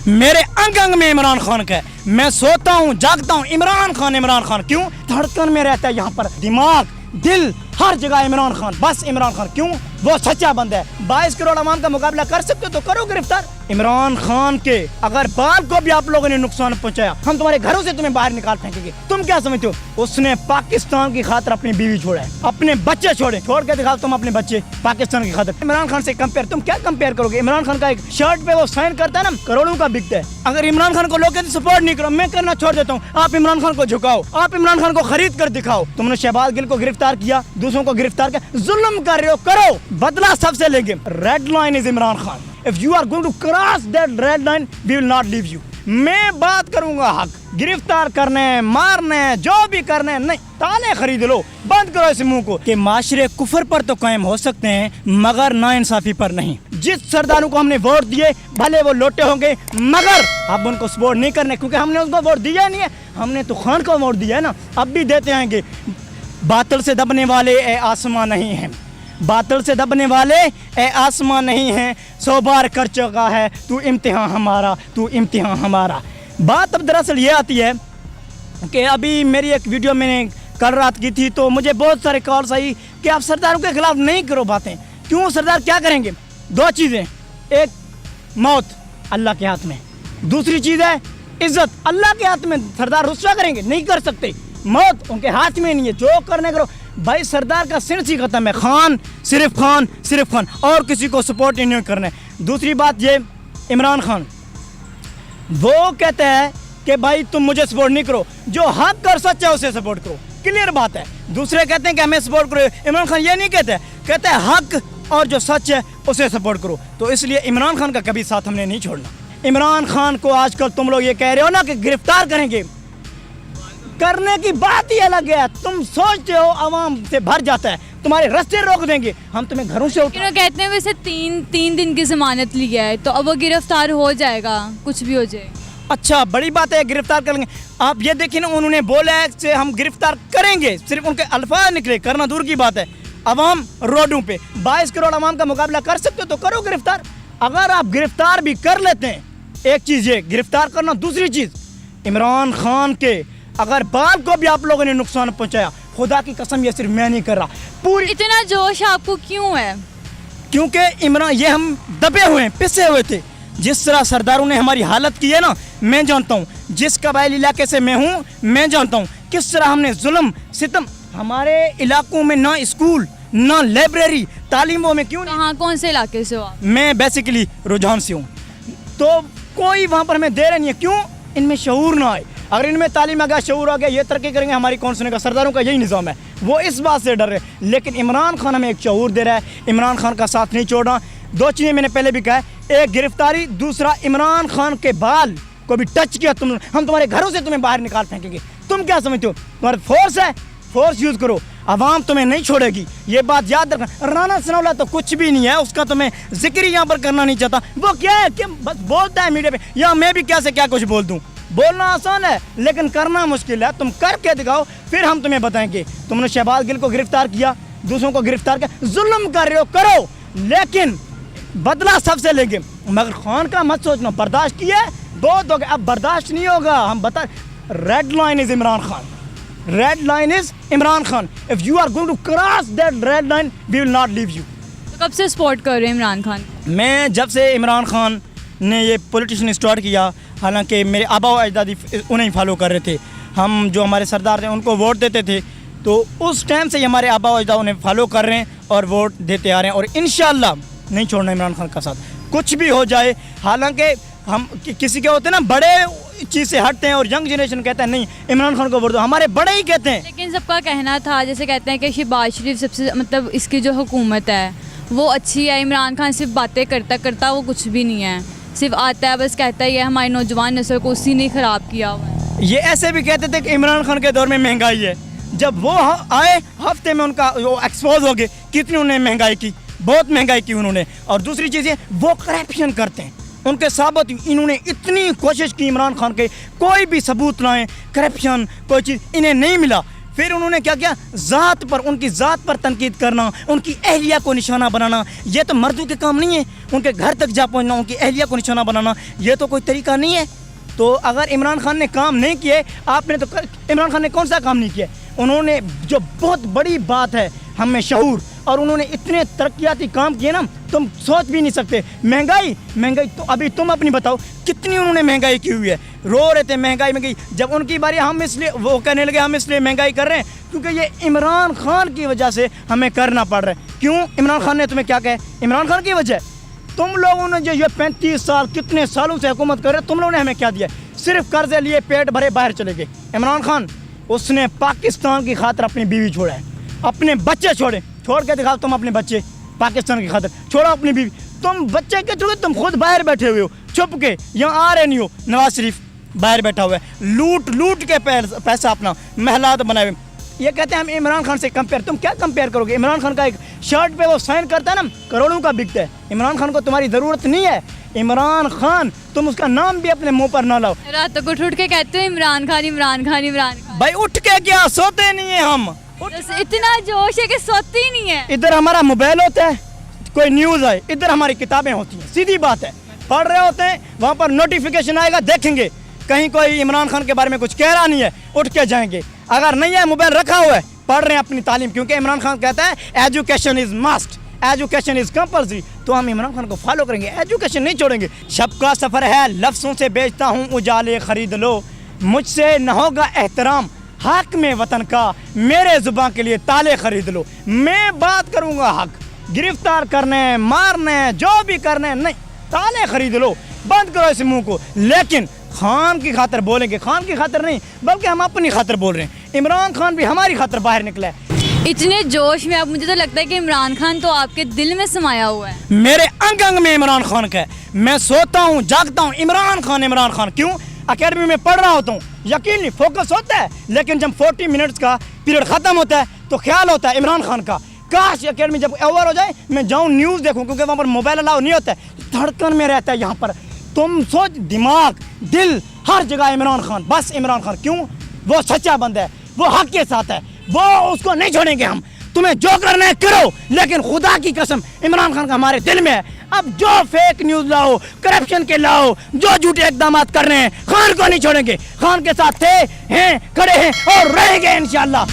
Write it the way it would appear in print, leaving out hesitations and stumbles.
मेरे अंग अंग में इमरान खान का है। मैं सोता हूँ जागता हूँ इमरान खान। क्यों? धड़कन में रहता है यहाँ पर, दिमाग दिल हर जगह इमरान खान, बस इमरान खान। क्यों? वो सच्चा बंदा है। 22 करोड़ अवाम का मुकाबला कर सकते हो तो करो गिरफ्तार। इमरान खान के अगर बाल को भी आप लोगों ने नुकसान पहुंचाया, हम तुम्हारे घरों से तुम्हें बाहर निकाल फेंकेंगे। तुम क्या समझते हो? उसने पाकिस्तान की खातिर अपनी बीवी छोड़ा है, अपने बच्चे छोड़े। छोड़ के दिखाओ तुम अपने बच्चे पाकिस्तान की खातिर। इमरान खान से कंपेयर, तुम क्या कंपेयर करोगे? इमरान खान का एक शर्ट पे वो साइन करता है ना, करोड़ों का बिकता है। अगर इमरान खान को लोग सपोर्ट नहीं करो, मैं करना छोड़ देता हूँ। आप इमरान खान को झुकाओ, आप इमरान खान को खरीद कर दिखाओ। तुमने शहबाज गिल को गिरफ्तार किया, दूसरों को गिरफ्तार किया, जुल्म कर रहे हो, करो, बदला सबसे लेंगे। Red line is Imran Khan. If you are going to cross that red line, we will not leave you. मैं बात करूंगा हक, गिरफ्तार करने, मारने, जो भी करने, नहीं, ताले खरीद लो, बंद करो इस मुंह को। कि माशरे कुफर पर तो कायम हो सकते हैं मगर नाइंसाफी पर नहीं। जिस सरदारों को हमने वोट दिए भले वो लोटे होंगे मगर अब उनको सपोर्ट नहीं करने, क्योंकि हमने उनको वोट दिया नहीं है। हमने तो खान को वोट दिया है ना, अब भी देते आएंगे। बातिल से दबने वाले ए आसमां नहीं हैं, बातिल से दबने वाले ए आसमां नहीं है। 100 बार कर चुका है तू इम्तिहान हमारा, तू इम्तिहान हमारा। बात अब दरअसल ये आती है कि अभी मेरी एक वीडियो मैंने कल रात की थी तो मुझे बहुत सारे कॉल्स आई कि आप सरदारों के खिलाफ नहीं करो बातें। क्यों? सरदार क्या करेंगे? दो चीज़ें, एक मौत अल्लाह के हाथ में, दूसरी चीज़ है इज्जत अल्लाह के हाथ में। सरदार रुस्वा करेंगे? नहीं कर सकते, मौत उनके हाथ में नहीं है, जो करने करो। भाई सरदार का सिर्फ ही खत्म है, खान सिर्फ खान और किसी को सपोर्ट नहीं करना है। दूसरी बात ये, इमरान खान वो कहते हैं कि भाई तुम मुझे सपोर्ट नहीं करो, जो हक और सच है उसे सपोर्ट करो, क्लियर बात है। दूसरे कहते हैं कि हमें सपोर्ट करो, इमरान खान ये नहीं कहते, कहते हैं हक और जो सच है उसे सपोर्ट करो। तो इसलिए इमरान खान का कभी साथ हमने नहीं छोड़ना। इमरान खान को आजकल तुम लोग ये कह रहे हो ना कि गिरफ्तार करेंगे, करने की बात ही अलग है। तुम सोचते हो आवाम से भर जाता है, तुम्हारे रास्ते रोक देंगे, हम तुम्हें घरों से कहते हैं वैसे तीन दिन की जमानत ली है तो अब वो गिरफ्तार हो जाएगा, कुछ भी हो जाए। अच्छा, बड़ी बात है, गिरफ्तार करेंगे। आप ये देखिए ना, उन्होंने बोला है कि हम गिरफ्तार करेंगे, सिर्फ उनके अल्फाज निकले, करना दूर की बात है। अवाम रोडों पे 22 करोड़ अवाम का मुकाबला कर सकते हो तो करो गिरफ्तार। अगर आप गिरफ्तार भी कर लेते हैं, एक चीज़ ये गिरफ्तार करना, दूसरी चीज़ इमरान खान के अगर बाल को भी आप लोगों ने नुकसान पहुंचाया, खुदा की कसम ये सिर्फ मैं नहीं कर रहा, पूरी। इतना जोश आपको क्यों है? क्योंकि इमरान, ये हम दबे हुए हैं, पिसे हुए थे। जिस तरह सरदारों ने हमारी हालत की है ना, मैं जानता हूँ। जिस कबाइल इलाके से मैं हूँ, मैं जानता हूँ किस तरह हमने जुल्म सितम। हमारे इलाकों में ना स्कूल ना लाइब्रेरी, तालीमों में क्यों नहीं। कहाँ, कौन से इलाके से हो आप? मैं बेसिकली रुझान से हूँ, तो कोई वहाँ पर हमें दे रहा नहीं है। क्यों? इनमें शऊर ना आए। अगर इनमें तालीम आ गया, शऊर आ गया, ये तरक्की करेंगे, हमारी कौन सुनेगा? सरदारों का यही निज़ाम है, वो इस बात से डर रहे। लेकिन इमरान खान हमें एक शऊर दे रहा है, इमरान खान का साथ नहीं छोड़ना। दो चीज़ें मैंने पहले भी कहा है, एक गिरफ्तारी, दूसरा इमरान खान के बाल को भी टच किया तुम, हम तुम्हारे घरों से तुम्हें बाहर निकाल फेंकेंगे। तुम क्या समझते हो? तुम्हारे फोर्स है, फोर्स यूज़ करो, अवाम तुम्हें नहीं छोड़ेगी, ये बात याद रखना। राना सनाउल्लाह तो कुछ भी नहीं है, उसका तो मैं जिक्र यहाँ पर करना नहीं चाहता। वो क्या है कि बस बोलता है मीडिया पे, या मैं भी क्या से क्या कुछ बोल दूँ। बोलना आसान है लेकिन करना मुश्किल है। तुम करके दिखाओ, फिर हम तुम्हें बताएंगे। तुमने शहबाज गिल को गिरफ्तार किया, दूसरों को गिरफ्तार किया, जुल्म कर रहे हो, करो, लेकिन बदला सबसे लेंगे। मगर खान का मत सोचना, बर्दाश्त किया बहुत हो गया, अब बर्दाश्त नहीं होगा। हम बता, red line is Imran Khan, red line is Imran Khan. If you are going to cross that red line, we will not leave you. तो कब से सपोर्ट कर रहे हैं इमरान खान? मैं जब से इमरान खान ने ये पॉलिटिशियन स्टार्ट किया, हालांकि मेरे आबा व अजदादी उन्हें फॉलो कर रहे थे, हम जो हमारे सरदार थे उनको वोट देते थे, तो उस टाइम से हमारे आबा व अजदाद उन्हें फॉलो कर रहे हैं और वोट देते आ रहे हैं। और इंशाल्लाह नहीं छोड़ना इमरान खान का साथ, कुछ भी हो जाए। हालांकि हम किसी के होते हैं ना, बड़े चीज़ से हटते हैं और यंग जनरेशन कहता है नहीं इमरान खान को वोट दो, हमारे बड़े ही कहते हैं। लेकिन सबका कहना था, जैसे कहते हैं कि शहबाज शरीफ सबसे, मतलब इसकी जो हुकूमत है वो अच्छी है, इमरान खान सिर्फ बातें करता करता वो कुछ भी नहीं है, सिर्फ आता है बस कहता है ये हमारी नौजवान नस्ल को उसी ने ख़राब किया हुआ है। ये ऐसे भी कहते थे कि इमरान खान के दौर में महंगाई है, जब वो आए हफ्ते में उनका वो एक्सपोज हो गए, कितनी उन्होंने महंगाई की, बहुत महंगाई की उन्होंने। और दूसरी चीज़ है वो करप्शन करते हैं, उनके साबित इन्होंने इतनी कोशिश की इमरान खान के, कोई भी सबूत ना है, करप्शन कोई चीज़ इन्हें नहीं मिला। फिर उन्होंने क्या किया, ज़ात पर, उनकी ज़ात पर तनकीद करना, उनकी अहलिया को निशाना बनाना, ये तो मर्दों के काम नहीं है। उनके घर तक जा पहुंचना, उनकी अहलिया को निशाना बनाना, ये तो कोई तरीका नहीं है। तो अगर इमरान खान ने काम नहीं किए, आपने तो इमरान खान ने कौन सा काम नहीं किया? उन्होंने जो बहुत बड़ी बात है हमें शऊर, और उन्होंने इतने तरक्याती काम किए ना, तुम सोच भी नहीं सकते। महंगाई तो अभी तुम अपनी बताओ कितनी उन्होंने महंगाई की हुई है। रो रहे थे महंगाई। जब उनकी बारी, हम इसलिए, वो कहने लगे हम इसलिए महंगाई कर रहे हैं क्योंकि ये इमरान खान की वजह से हमें करना पड़ रहा है। क्यों? इमरान खान ने तुम्हें क्या कहा? इमरान खान की वजह। तुम लोगों ने जो ये 35 साल, कितने सालों से हुकूमत कर रहे, तुम लोगों ने हमें क्या दिया? सिर्फ कर्जे लिए, पेट भरे, बाहर चले गए। इमरान खान, उसने पाकिस्तान की खातिर अपनी बीवी छोड़ा है, अपने बच्चे छोड़े। छोड़ के दिखाओ तुम अपने बच्चे, पाकिस्तान की खातिर छोड़ो अपनी बीवी। तुम बच्चे के छोड़ो, तुम खुद बाहर बैठे हुए हो छुप के, यहाँ आ रहे नहीं हो। नवाज शरीफ बाहर बैठा हुआ है, लूट के पैसा अपना महलात बनाए हुए। ये कहते हैं हम इमरान खान से कंपेयर। तुम क्या कंपेयर करोगे? इमरान खान का एक शर्ट पे वो साइन करता है ना, करोड़ों का बिकता है। इमरान खान को तुम्हारी ज़रूरत नहीं है। इमरान खान, तुम उसका नाम भी अपने मुंह पर ना लाओ। रातों को उठ के कहते हो इमरान खान इमरान खान इमरान खान। भाई उठ के क्या, सोते नहीं है हम। इतना जोश है कि सोते ही नहीं है। इधर हमारा मोबाइल होता है, कोई न्यूज़ आए, इधर हमारी किताबें होती हैं। सीधी बात है, पढ़ रहे होते हैं, वहाँ पर नोटिफिकेशन आएगा, देखेंगे कहीं कोई इमरान खान के बारे में कुछ कह रहा नहीं है, उठ के जाएंगे। अगर नहीं है, मोबाइल रखा हुआ है, पढ़ रहे हैं अपनी तालीम, क्योंकि इमरान खान कहता है education is must, education is compulsory. तो हम इमरान खान को फॉलो करेंगे, एजुकेशन नहीं छोड़ेंगे। शब का सफ़र है, लफ्ज़ों से बेचता हूँ उजाले खरीद लो, मुझसे न होगा एहतराम हक में वतन का, मेरे ज़ुबान के लिए ताले खरीद लो। मैं बात करूँगा हक, गिरफ्तार करने, मारने, जो भी करने, नहीं, ताले खरीद लो, बंद करो इस मुंह को। लेकिन खान की खातिर बोलेंगे, खान की खातिर नहीं, बल्कि हम अपनी खातिर बोल रहे हैं। इमरान खान भी हमारी खातिर बाहर निकला है। इतने जोश में, अब मुझे तो लगता है कि इमरान खान तो आपके दिल में समाया हुआ है। मेरे अंग अंग में इमरान खान का है। मैं सोता हूँ, जागता हूँ, इमरान खान, इमरान खान। क्यों? अकेडमी में पढ़ रहा होता हूँ, यकीन नहीं, फोकस होता है, लेकिन जब 40 मिनट्स का पीरियड ख़त्म होता है तो ख्याल होता है इमरान खान का। काश अकेडमी जब ओवर हो जाए, मैं जाऊँ न्यूज़ देखूँ, क्योंकि वहाँ पर मोबाइल अलाउ नहीं होता है। धड़कन में रहता है यहाँ पर। तुम सोच, दिमाग, दिल, हर जगह इमरान खान, बस इमरान खान। क्यों? वो सच्चा बंदा है, वो हक के साथ है, वो, उसको नहीं छोड़ेंगे हम। तुम्हें जो करना है करो, लेकिन खुदा की कसम इमरान खान का हमारे दिल में है। अब जो फेक न्यूज़ लाओ, करप्शन के लाओ, जो झूठे इक़दाम कर रहे हैं, खान को नहीं छोड़ेंगे। खान के साथ थे, हैं, खड़े हैं और रहेंगे इंशाअल्लाह।